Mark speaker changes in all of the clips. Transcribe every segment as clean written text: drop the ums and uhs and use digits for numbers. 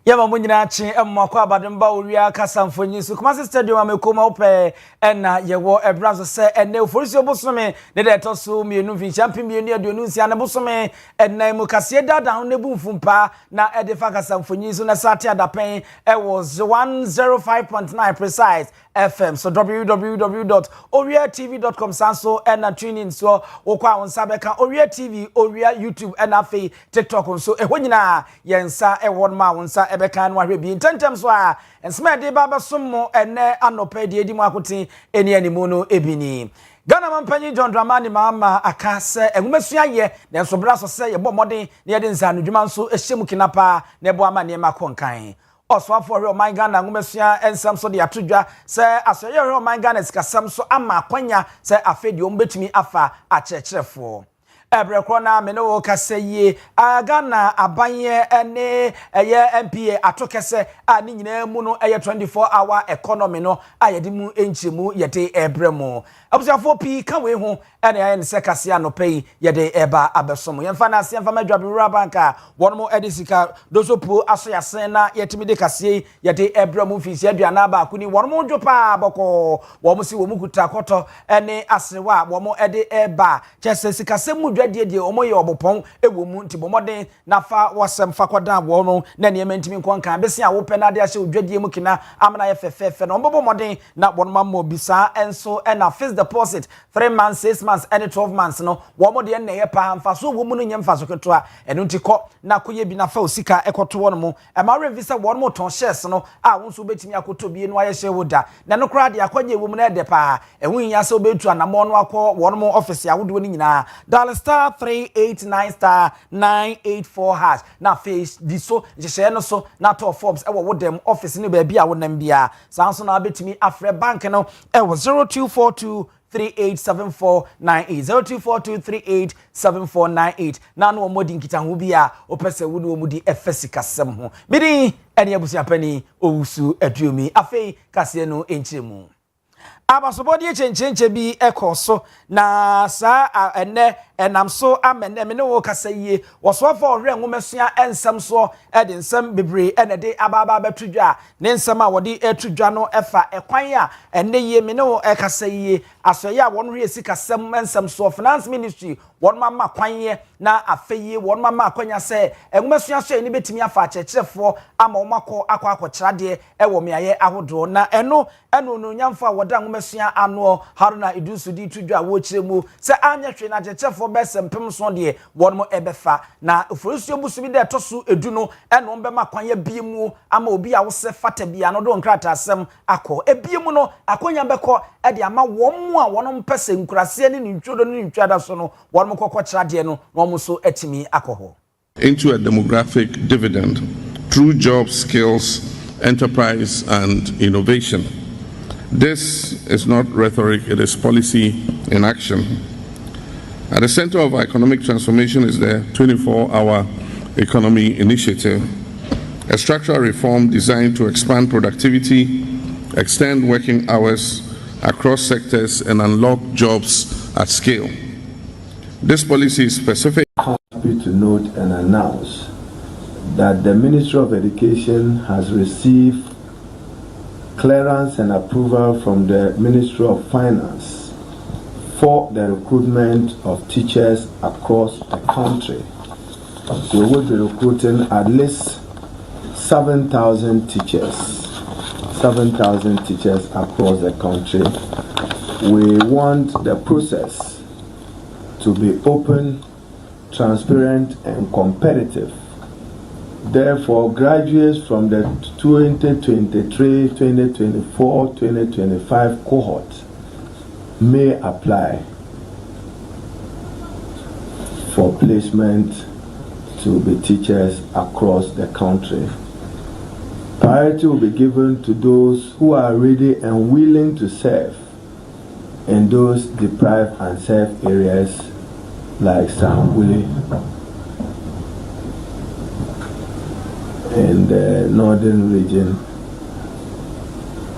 Speaker 1: Yama munyina chi mmako abademba Owia Kaseɛ mfonyisu Kumasi Stadium amekoma ope na yewo ebrazo se ene oforisi obosome ne de toso mienu fi champion mienu aduonu nsia ne bosome ena mu Kaseɛ dada ho ne bumfumpa na edefa Kaseɛ mfonyisu na sate adapen was 105.9 precise FM. So www.owiatv.com sanso and tune in so okwa wonsa beka Owia TV, Owia YouTube and afi TikTok so ehonyina yensa ewon ma wonsa ebeka no ahwe bi intentem so a ensme de baba sommo ene anope de edi mu akotin eni animu no ebini Ghana mampanyi John Dramani mama akase enwumesua ye na enso bra so se ye bɔ modern na ye de nsa no dwuma nso ehyem kinapa na ebo ama ne makonkan Oswafo hwe oman Ghana ngumesua ensam so de atodwa se asoye hwe oman Ghana sikasam so ama akwanya se afedi ombetumi afa akyerkyerefo Ebrekro na me no Kaseɛ Ghana abanye ene eye MPA atokese a ni nyina mu no eye 24-hour economy no ayede mu enchemu yede ebremu abusiafo pi ka we ho ene aye ne se Kaseɛ no pay yede eba abesom yemfa na ase yemfa madwabe rura banka wonmo edisika dosopo aso yasen na yetimi de Kaseɛ yede ebremu fisi aduana ba akuni wonmo dwopa boko womo si womu kuta koto ene asewa womo ede eba chese sikasem die omoye obopon ewomu nti bomoden nafa wasem fakoda wo no na ne mentimi nkonkan bese a wo pe na de ahye odwadie mu kina amna ye fefefe no bomoden na wonma mo bisa enso na fixed deposit 3 months 6 months and 12 months no wo mo de na ye pa mfa so wo mu no nyem fa so keto a eno nti ko na koye bi na fa osika ekoto wo no mo e ma revisa wo mo ton shares no a wo nso betimi akoto bi no aye hye woda na no kra de akwanye wo mu na de pa ehun nya se obetu anamo no akọ wo mo office awodo ni nyina *389*984# na face di so je no so na to Forbes e wo dem office ni ba bia wo nam bia sanso na betimi afre bank no e wo 0242 387498 0242387498 na no modi nkita ho bia opese wo no mudi efesikasem ho midi ene abusia pani owusu aduomi afei Kaseɛ no enchemu abasobodi echenchenche bi ekoso na sa ene enam so amene me ne wo Kaseɛ wosofo ohwe nwomesua ensem so ede nsem bebre ene de ababa betudwa ne nsem a wode etudwa no efa ekwan a ene ye me ne wo Kaseɛ asoye a won hwe sikasem ensem so finance ministry won mama kwanye na afeye won mama akwanya se nwomesua so eni betimi afa akyerkyerefo ama wo makọ akwakyerade ewo meaye ahodo na eno no nyamfo a woda nwomesua ano Haruna Idusu di tudwa wo kyeremu se anya hwe na akyerkyerefo besempem so de won mo ebefa na oforisuo busu bi de toso edu no eno mbema kwanye biemu ama obi a wo se fata bia no do nkrata asem akọ ebiemu no akonya beko e de ama won mu a won mpese nkurase ne ntwodo ne ntwada so no won mo kokọkyerade no mo so etimi akọ
Speaker 2: into a demographic dividend through jobs, skills, enterprise and innovation. This is not rhetoric, it is policy in action. At the center of our economic transformation is the 24-hour economy initiative, a structural reform designed to expand productivity, extend working hours across sectors, and unlock jobs at scale. This policy is specific.
Speaker 3: Happy to note and announce that the Ministry of Education has received clearance and approval from the Ministry of Finance for the recruitment of teachers across the country. We will be recruiting at least 7,000 teachers. 7,000 teachers across the country. We want the process to be open, transparent, and competitive. Therefore, graduates from the 2023, 2024, 2025 cohort may apply for placement to be teachers across the country. Priority will be given to those who are ready and willing to serve in those deprived and served areas like Sambuli in the northern region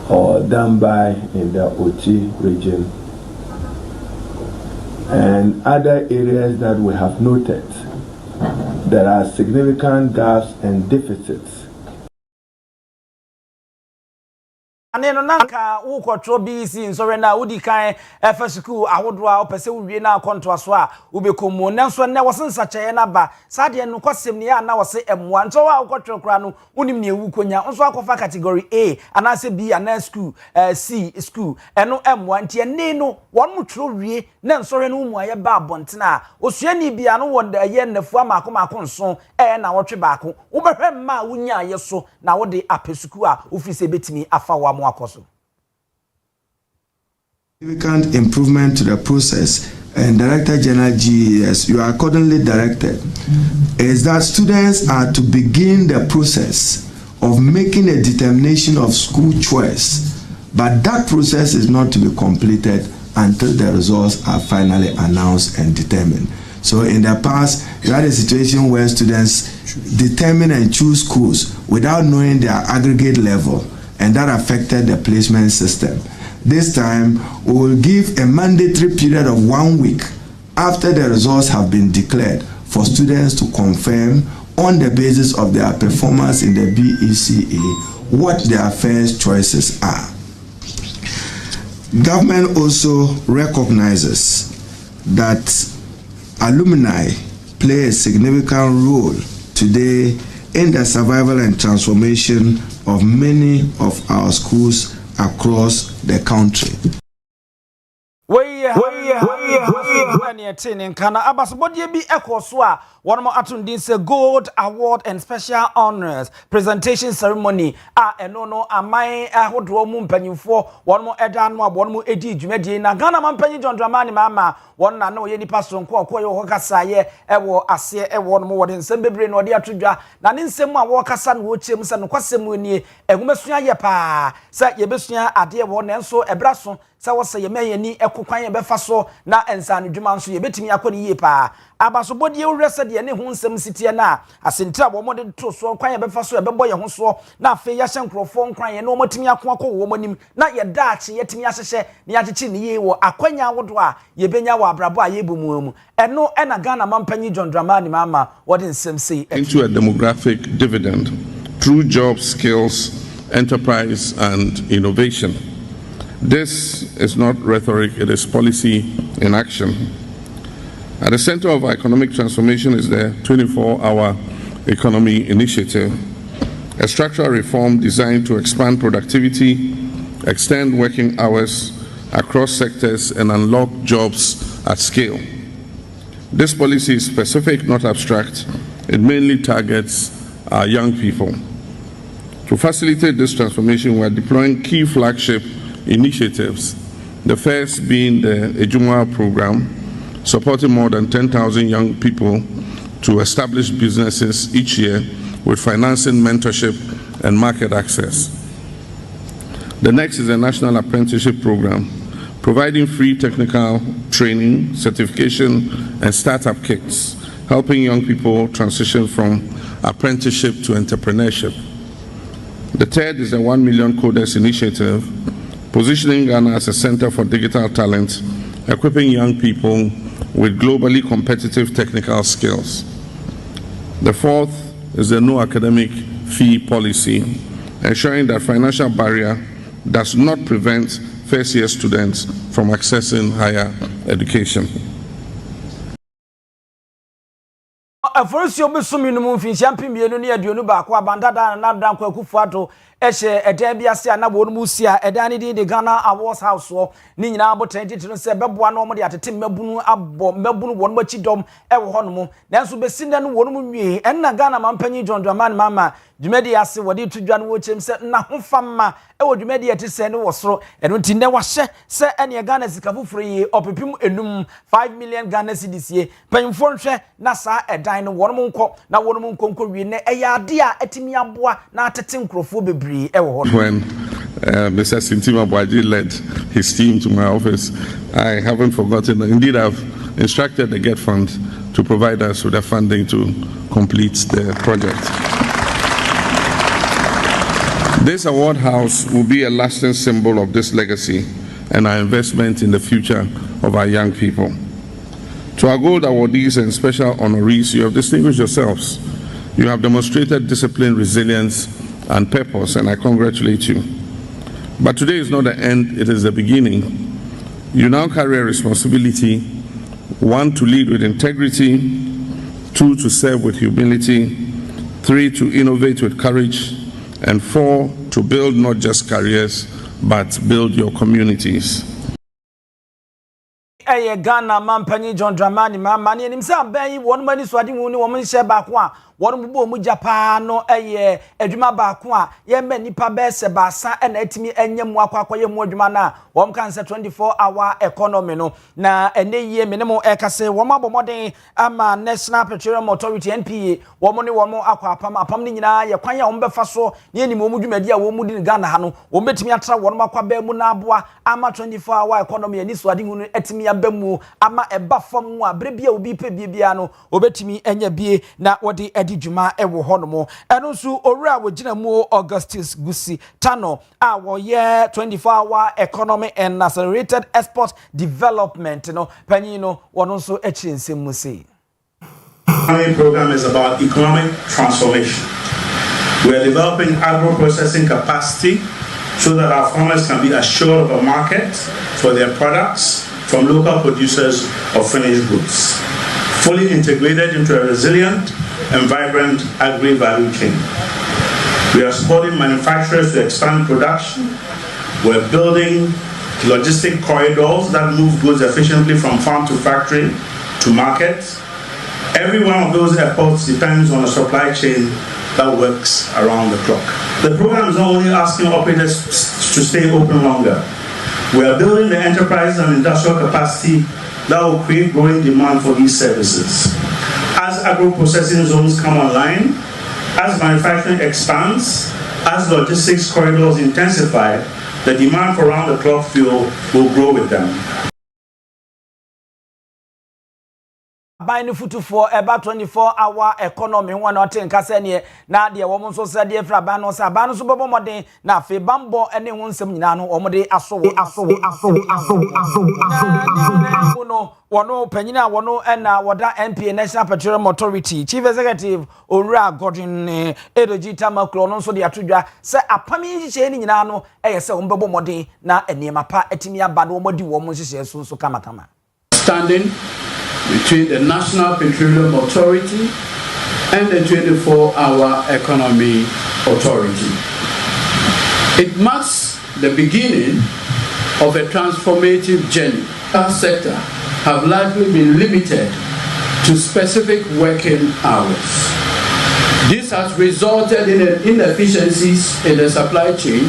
Speaker 3: or Dambai in the Oti region and other areas that we have noted there are significant gaps and deficits
Speaker 1: ane no nanka wo kwotro BC nsore na wodi kan efa school ahodo a opese wie na akonto aso a wobekomu nanso ne wosensa cheye na ba sade no kwasem ne ya na wose emwa nso wa kwotro kra no unim ne ewu konya nso akofa category A anase B ana school C school eno emwa ntie ne no won mutro wie na nsore no mu aye ba abontena osuani bia no won ye nafu amako nso na wotwe baako wobehwe ma wunya aye so na wode apesuku a ofise betimi afa wa
Speaker 3: significant improvement to the process, and Director General GES, you are accordingly directed, is that students are to begin the process of making a determination of school choice, but that process is not to be completed until the results are finally announced and determined. So in the past, you had a situation where students determine and choose schools without knowing their aggregate level, and that affected the placement system. This time, we will give a mandatory period of 1 week after the results have been declared for students to confirm on the basis of their performance in the BECA what their first choices are. Government also recognizes that alumni play a significant role today in the survival and transformation of many of our schools across the country.
Speaker 1: Kana abasbodie bi ekoso a wonmo atundin se gold award and special honors presentation ceremony eno no aman ahodo mu mpanyimfo wonmo eda no abonmo edi dwumadi na Ghana mampanyi John Dramani mama won na no ye nipa sonko okoye ho kasaye ewo ase ewo no wode nsem bebre no de atodwa na ne nsem a wo kasa no wo chem se no kwasem ni ehumesua ye pa se ye besua ade wo nenso ebraso se wo se ye meyani ekokwan ye befa so na ensane dwuma nso ye betimi akoni ye pa abasobodie wurese de ne ho nsem sitie na asentira wo mode to so kwan ye befa so ye bebo ye ho so na afi ya hyenkrofo nkwan ye no motimi akwa wo monim na ye daache yetimi ahyehye ne yachechi ne ye wo akwanya wodo a ye benya wo abrabo a ye bomu mu eno ena Ghana mampanyi John Dramani mama wode nsem sei
Speaker 2: into a demographic dividend through job skills, enterprise and innovation. This is not rhetoric, it is policy in action. At the center of our economic transformation is the 24-hour economy initiative, a structural reform designed to expand productivity, extend working hours across sectors, and unlock jobs at scale. This policy is specific, not abstract. It mainly targets our young people. To facilitate this transformation, we are deploying key flagship initiatives, the first being the Ejuma program, supporting more than 10,000 young people to establish businesses each year with financing, mentorship, and market access. The next is the National Apprenticeship Program, providing free technical training, certification, and startup kits, helping young people transition from apprenticeship to entrepreneurship. The third is the 1 Million Coders Initiative, positioning Ghana as a center for digital talent, equipping young people with globally competitive technical skills. The fourth is the no academic fee policy, ensuring that financial barrier does not prevent first-year students from accessing higher education.
Speaker 1: First year besumi no mu fin champion bienu ne aduonu ba kwa bandada na dan kwa kufuato ehye edan bia se na wonu mu sia edan ne de Ghana Awards House so ni nyina abotan titino se beboa no mo de atete mabunu abbo mabunu wonu machi dom ewo hono mu nanso besinde no wonu mu nwie enna Ghana mampanyi John Dramani mama dwumadi ase wode tudwa no wo chem se na hofamma ewo dwumadi ate se ne wosoro eno ntinde wahye se ene Ghana sikafufuro yi opepim enum 5 million Ghana cedis ye panyimfo nhwe na sa edan no wonu nko na wonu nko wie ne eyade a atimi aboa na atete nkrofo bebre ewo hono.
Speaker 2: When Mr. Sintima Bwaji led his team to my office, I haven't forgotten. Indeed, I've instructed the GET Fund to provide us with the funding to complete the project. This award house will be a lasting symbol of this legacy and our investment in the future of our young people. To our gold awardees and special honorees, you have distinguished yourselves. You have demonstrated discipline, resilience, and purpose, and I congratulate you. But today is not the end, it is the beginning. You now carry a responsibility, 1, to lead with integrity, 2, to serve with humility, 3, to innovate with courage, and 4, to build not just careers, but build your communities.
Speaker 1: Ghana Mampani John Dramani Mamani and himself Bay, one money swadding woman share back one bubu Japan no edwuma baako ye mani pa be se basa na etimi enyem akwakoye mu adwuma na wom kan se 24-hour economy no na ene yie menemo ekase wom abomoden ama National Petroleum Authority NPA wom ne wom apam ni nyina ye kwan ya wom befa so ne enim wom dwumadi a wom di Ghana ha no wom betimi atra wom akwaba mu na aboa ama 24-hour economy ani so ade hu etimi abamu ama eba fam mu abre bia obi pe bia no obetimi enya bie na wodi edi dwuma ewo honomo eno nso owura wogina mu Augustus Gusi Tano a wo ye 24-hour economy and accelerated export development no panyi no wono nso echinsem mu sei.
Speaker 4: Our program is about economic transformation. We are developing agro-processing capacity so that our farmers can be assured of a market for their products from local producers of finished goods, fully integrated into a resilient and vibrant agri-value chain. We are supporting manufacturers to expand production. We're building logistic corridors that move goods efficiently from farm to factory to market. Every one of those efforts depends on a supply chain that works around the clock. The program is not only asking operators to stay open longer. We are building the enterprise and industrial capacity that will create growing demand for these services. As agro-processing zones come online, as manufacturing expands, as logistics corridors intensify, the demand for round-the-clock fuel will grow with them.
Speaker 1: Buying food for about 24-hour economy one or 10 kasenie na de wo so se de fra ba no so bobo modern na fe bambo ene ho nsem nyina no omode aso no wono panyina wono na woda NPA National Petroleum Authority Chief Executive Owia Godwin Edogita Makro no so de atodwa se apami hihye ni nyina no se ombebo modern na enema pa etimi aba no omodi wo mo hihye so kama
Speaker 5: standing between the National Petroleum Authority and the 24-hour Economy Authority. It marks the beginning of a transformative journey. Our sector have largely been limited to specific working hours. This has resulted in inefficiencies in the supply chain,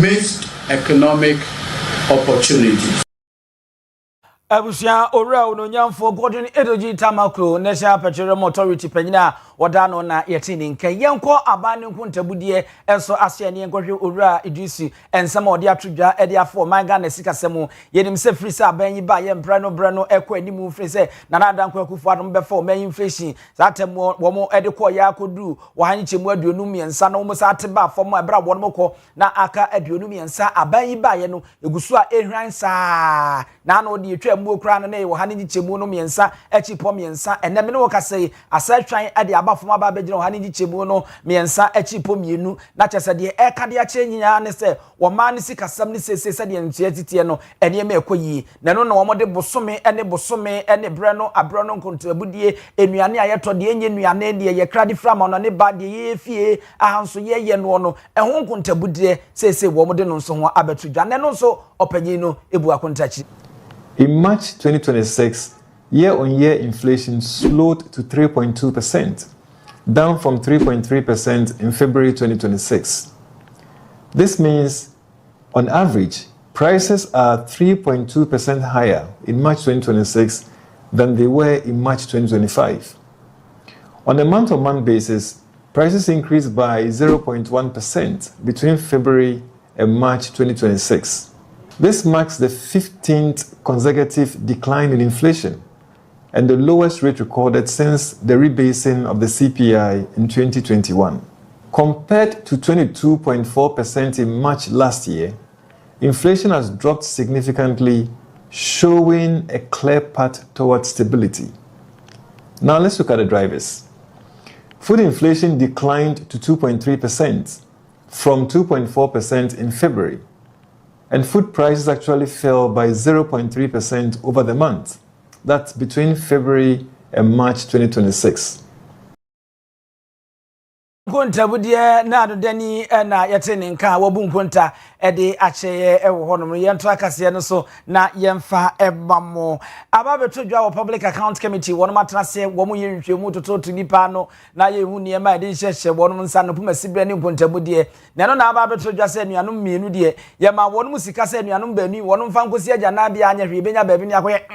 Speaker 5: missed economic opportunities.
Speaker 1: Abusia ora ononyamfo Godwin Edogita Makro National Petroleum Authority panyina wodano na yetini nke yenko abane nkuntabudie enso ase ne yenkwohwe ora Idrisi ensama ode atodwa ede afo manga na sikasemu yenim se free se abanyi ba ye brano ekọ animu free se nanada nkwa kufu adom befa o man inflation zatem wo mo ede kọ ya akodu wo hanyi chemu aduonu miensa na wo sa ateba afom abra wo no kọ na aka aduonu miensa abanyi ba ye no egusu a ehwan sa na na ode etwa mu okra no na wo hanyi chemu no miensa echi po miensa eneme no kasei asatwan ade abafom aba begina wo hanyi chemu no miensa echi po mienu na chese de ekade a che nyinya ne se wo ma ne sikasam ne sese de ntua titie no ene me ekoyi na no na wo de bosome ene bre no abro no nkontabudie enuane ayeto de enye nuane de ye krade frama no ne ba de ye fie ahanso ye no ehon nkontabudie sese wo de no nso ho abetudwa ne no nso opanyi no ebu akontachi.
Speaker 6: In March 2026, year-on-year inflation slowed to 3.2%, down from 3.3% in February 2026. This means, on average, prices are 3.2% higher in March 2026 than they were in March 2025. On a month-on-month basis, prices increased by 0.1% between February and March 2026. This marks the 15th consecutive decline in inflation and the lowest rate recorded since the rebasing of the CPI in 2021. Compared to 22.4% in March last year, inflation has dropped significantly, showing a clear path towards stability. Now let's look at the drivers. Food inflation declined to 2.3% from 2.4% in February. And food prices actually fell by 0.3% over the month. That's between February and March 2026.
Speaker 1: Nkonta budie na adodani na yete ne nka wabu nkonta ede acheye ewo honom yento akase no so na yemfa ebamo ababetodwa wo public account committee wonom atrase wo mo yenhwemu tototo nipa no na yehu ne ma ede hyehye wonom nsa no puma sibre ne nkonta budie na no na ababetodwa se anuanom mienu de yema wonom sika se anuanom banu wonom fa nkosi agya na bia anya hwe benya baabi ne akoye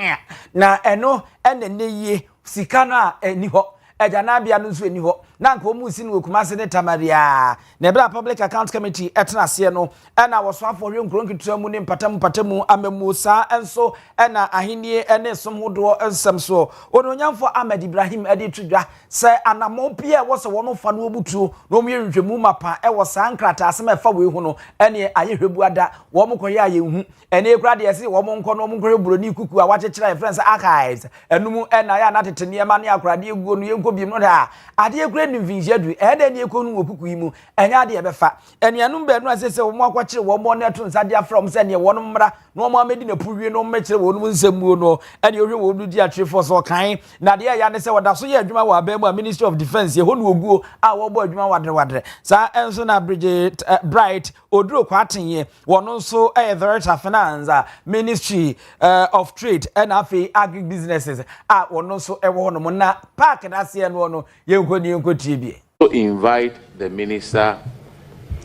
Speaker 1: na eno ene neye sika no a eni ho ejana bia no nso eni ho na nko mu si no kumase ne tamaria na bra public account committee etna se no na woso afọhwe nkronkitua mu ne mpatamu amamu sa enso na ahenie ene som hodo ensem so ononyamfo Ahmed Ibrahim edi tudwa se anamopia wo se wono fa no obutu no mu yenhwemu mapa e wo sa nkrata asem efa we hu no ene ayehwebuada wo mo koye ayehu ene ekura de se wo mo nko no mo nkore buroni kuku a wachechira friends archives enum na ya na tetene ma ne akura de eguo no yenko biem no da ade ekura ni vinjadu ede ne ekonu okuku yimu enya de ebefa enuanum ba nu asese wo mo akwakire wo mo ne to nsade afrom se ne wono mmra no mo amedi na puwie no mmekire wo no nsamuo no ene ohwe wo du di atre for so kan na de ya ne se woda so ye adwuma wa ba mu Ministry of Defense ye honu oguo a wo bo adwuma wadre sa enso na Bridget Bright oduro kwatenye wono nso Director of Finance Ministry of Trade and Agri Businesses wono nso ewo no na park na se no yenko TB.
Speaker 7: To invite the minister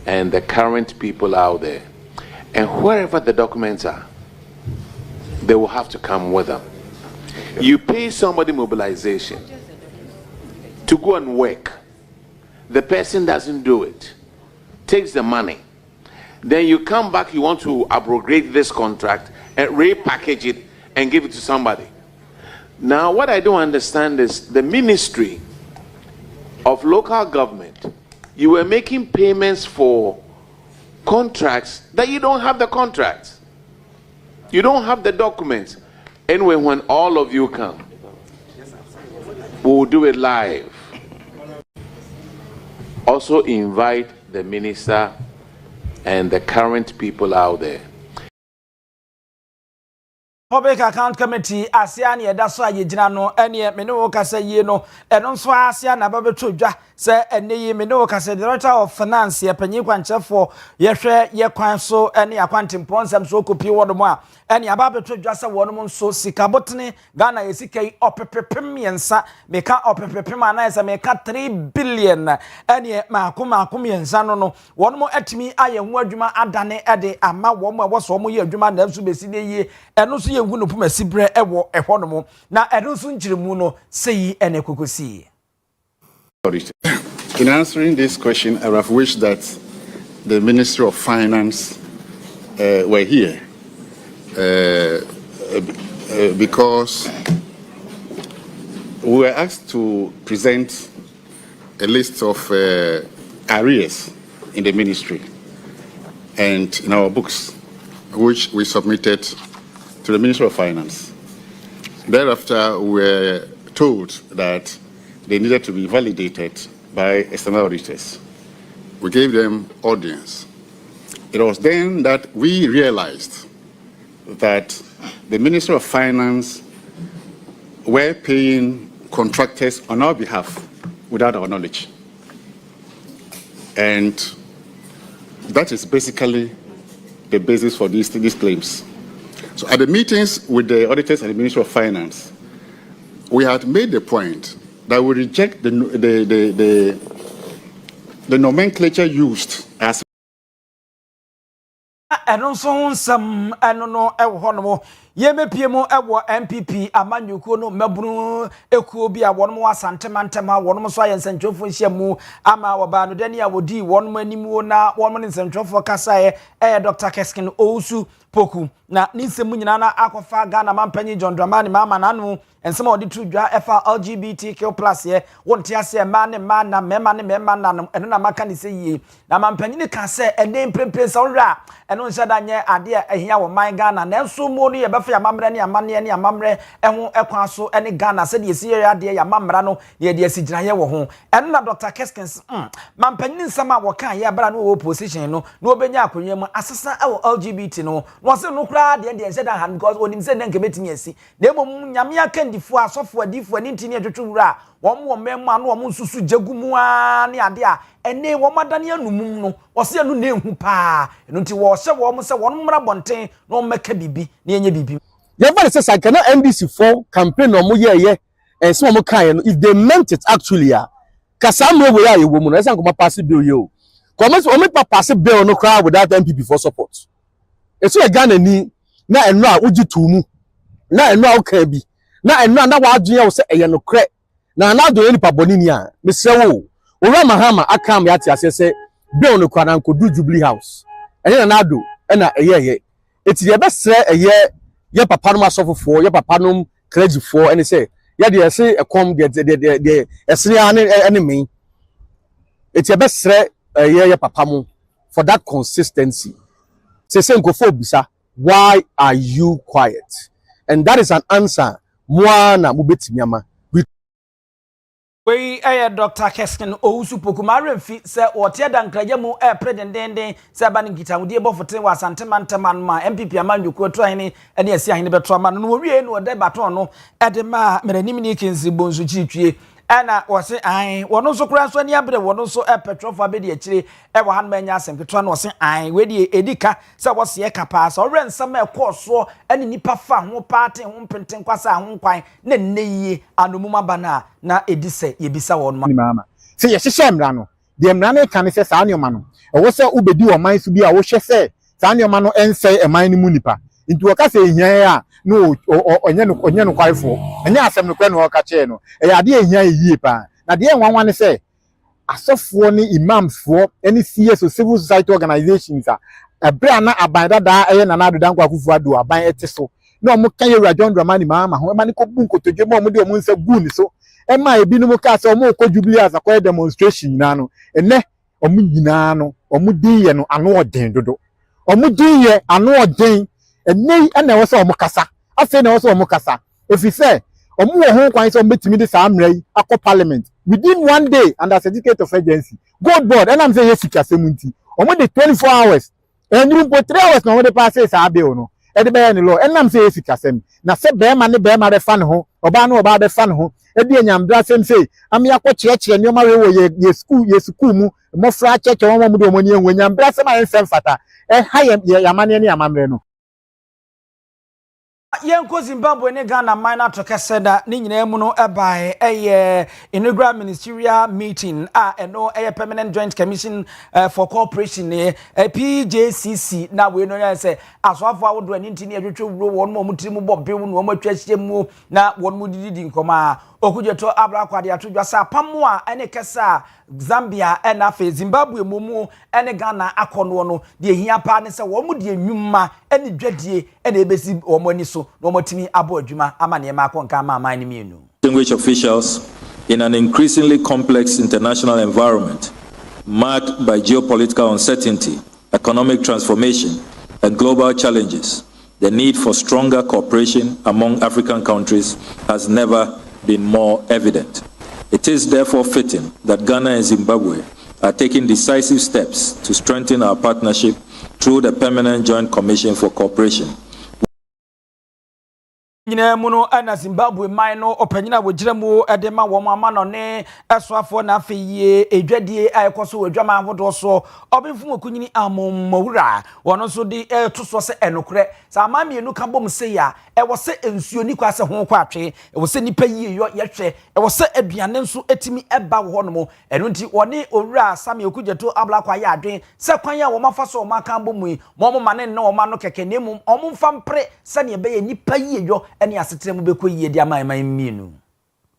Speaker 7: and the current people out there, and wherever the documents are, they will have to come with them. You pay somebody mobilization to go and work. The person doesn't do it, takes the money. Then you come back, you want to abrogate this contract and repackage it and give it to somebody. Now, what I don't understand is the Ministry of Local Government, you were making payments for contracts that you don't have the contracts. You don't have the documents. Anyway, when all of you come, we'll do it live. Also invite the minister and the current people out there.
Speaker 1: Public Account Committee asia ne eda so ayegina no ene me ne wo kasa yie no eno so asia na babetodwa se ene yi me ne wo kasa Director of Finance ye panyi kwanchefo ye hwe ye kwan so ene akwantimponsam so kopi wodomo a ene ababetodwa se wonom so sikabotene Ghana ye sikai opepepem yensa meka opepepem anaisa meka 3 billion ene makom yensa no wonom atimi aye ho adwuma adane ede ama womo wo so mo ye adwuma na so besi ne yi eno so ye no puma sibre ewo ehonomo na eno so nchiremu no sei ene kokosi.
Speaker 8: In answering this question, I have wished that the Ministry of Finance were here because we were asked to present a list of arrears in the ministry and in our books, which we submitted to the Ministry of Finance. Thereafter, we were told that they needed to be validated by external auditors. We gave them audience. It was then that we realized that the Ministry of Finance were paying contractors on our behalf without our knowledge. And that is basically the basis for these claims. So at the meetings with the auditors and the Ministry of Finance, we had made the point that we reject the nomenclature used as
Speaker 1: eno so nsam eno no ewo hono yemepiemu ewo MPP amanyuko no mabunu ekuo bi a wono wasantema wono so ayensanchofo nhyiamu ama woba no dani a wodi wono animu na wono nsantwofo kasae Dr. Keskin Owusu Poku na nisemu nyina na akofa Ghana mampanyi John Dramani mama nanu ensema odi tudwa efa LGBTQ+ ye wonte ase ma na mema na eno na maka ni se yie na mampanyi ne ka se ene mprempre sa wra eno nhyada nye ade ehia wo man Ghana na enso mo no ye befa afa ya mamre ne amane ne amamre eho ekwan so ene Ghana se de esi ya de ya mamra no de de esi gyinaye wo ho eno na Dr. Keskins mampanyin nsama wo kan ya bra no opposition no no obenya akonwa mu asesa ewo LGBT no no se no kra de de ense dan han because onim se nka betimi asi na emom nyame akandifo asofo adifo ani ntini atwetwura wo memma no wo nsusu jagumu a ne ade a ene wo madane anumum no wo se anu na ehu pa eno nti wo hye wo mo se wo mmra bonten no meka bibi na enye bibi
Speaker 9: ye very say kana NDC for campaign no mo ye so mo kan no if they meant it actually kasamre we ya ye wo mu no esa nko pass bill ye o come so o me pass bill no crowd without MPP for support eso e Ghana ni na eno a uji tumu na eno a uka bi na eno na wa adwen wo se eye no kre na na do ni pa boni ni a me se wo ora mahama akam ya ti ase se bill no kwa na nkodu Jubilee House eye na do e na eye eti ye be sre eye ye papa no asofofo ye papa no clergyfo ene say ye de ese ekom de esene ane me eti ye be sre ye papa mo for that consistency say nkofo bisa why are you quiet and that is an answer mwana mubetimi ama
Speaker 1: we Dr. Keskin Owusu Pokumare fi se wote dankraje mu predendenden se ba ne gitamudi ebofote wa santemanteman ma MPP amanyuko to ahene ene asi ahene beto ama no wie no de baton no ede ma meranim ni kinzi bonzu chitwie ana wose an wono so kura so ni abre wono so petrol fa be de akire wo han manya asem keto na wose an we de edika se wose e kapa so re nsam e koso ene nipa fa ho party ho mpenten kwasa ho kwan na nneyie anomuma bana na edise yebisa wono
Speaker 9: mama se ye hye mra no de mra na kan se sa anyoma no e wo se ubedi o man su bi a wo hye se sa anyoma no ense e man ni mu nipa nti wo ka se ehia a no onye no kwaifo enye asem no kwa no ka che no e ya de ehia yie pa na de enwanwa ne se asofo ni imamsfo any CS civil society organizations a bra na abanda da eye na na dodan kwa kufu ado aban etiso na omo kan yewura John Dramani mama ho e ma ne ko bu nkotodwe mo omo de omo nsa gu ni so e ma ebi no mo ka se omo ko Jubilee as a demonstration na no ene omo nyina no omo din ye no ano oden dodo omo din ye ano oden ene na wo se omo kasa afi na wo se omo kasa efi se omo wo ho kwan se omo betimi de sa amra yi akọ parliament within 1 day under certificate of urgency gold board and am say yes kasemunti omo de 24 hours and room for 3 hours na omo de pass sa bill no e de be ni law and am say yes kasem na se be ma ne be ma de fa ne ho oba no oba de fa ne ho e de nyambra sem say am ya kọ chire ne ma we wo ye school mu mo fra cheke won mo de omo ni enwo nyambra sem a ensem fata e ha ya mane ne amamre no
Speaker 1: yenko Zimbabwe ne Ghana minor to kaseda ni nyina mu no ebae inaugural ministerial meeting eno permanent joint commission for cooperation ne PJCC na we no ya say aswafo awodo ani ntini atwetwe wuro won mo mutiri mu bobbe mu no mo atwahye mu na won mu didi nkoma okujeto abrakwade atodwa sa pamo a ene kesa Zambia ena fe Zimbabwe momu ene Ghana akono no de hia pa ne se wo mu de nwumma ene dwadie ene ebesi wo mo ni so no mo timi abo adwuma amane ma akonka ama ni mienu.
Speaker 10: Distinguished officials, in an increasingly complex international environment marked by geopolitical uncertainty, economic transformation, and global challenges, the need for stronger cooperation among African countries has never been more evident. It is therefore fitting that Ghana and Zimbabwe are taking decisive steps to strengthen our partnership through the Permanent Joint Commission for Cooperation.
Speaker 1: Nyina muno ana Zimbabwe mino opanyina wogiremu edema wo mama no ne esoafo na afeye edwadie ayekoso wadwama ahodo so obinfumo kunyini amomawura wono so de toso se enokre sa amamienu ka bom se ya ewo se ensuo ni kwase ho kwa atwe ewo se nipa yie yo yehwe ewo se aduane nso etimi eba wo no mo eno nti woni owura Sami Okujeto ablakwa ya adwen se kwan ya wo mafa so maka bom yi mo mane ne wo ma no keke ne mum omfa mpre se ne be nipa yie yo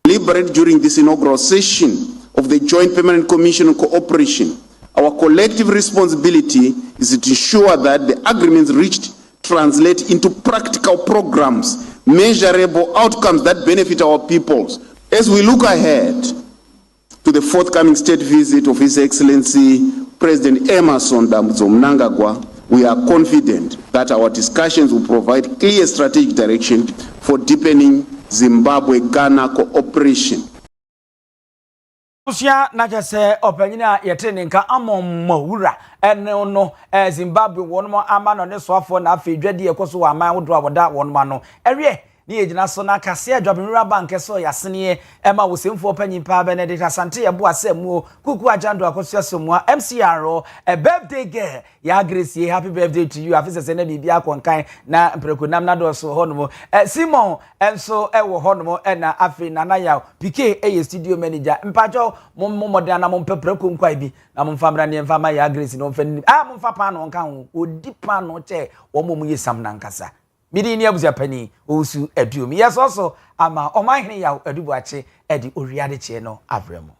Speaker 11: Deliberate during this inaugural session of the Joint Permanent Commission on Cooperation, our collective responsibility is to ensure that the agreements reached translate into practical programs, measurable outcomes that benefit our peoples. As we look ahead to the forthcoming state visit of His Excellency President Emmerson Mnangagwa, We are confident that our discussions will provide clear strategic direction for deepening Zimbabwe-Ghana cooperation.
Speaker 1: Usia na jese opanyina yetene nka amomawura ene no Zimbabwe wonmo ama no ne soafo na afedwade ekoso wa aman wodo aboda wonmo no ewie ni ejina so na Kaseɛ Adwabenwura bank so yasene ema wosemfo panyimpa Benedict Asante yebo asemu kuku ajando akoso somua MCR a birthday girl ya Grace happy birthday to you afisa se na bibia konkan na mprekonam na do so honomo Simon enso ewo honomo na afi nana ya PK studio manager mpajo momodan na mompepre konkwai bi na momfamra ne mfama ya Grace no mfani momfa pa no nkan ho odi pa no che wo momu yesam na nkasa midi ni abuzia pani osu eduom yes also ama omahene ya adubuache edi oriade che no avremo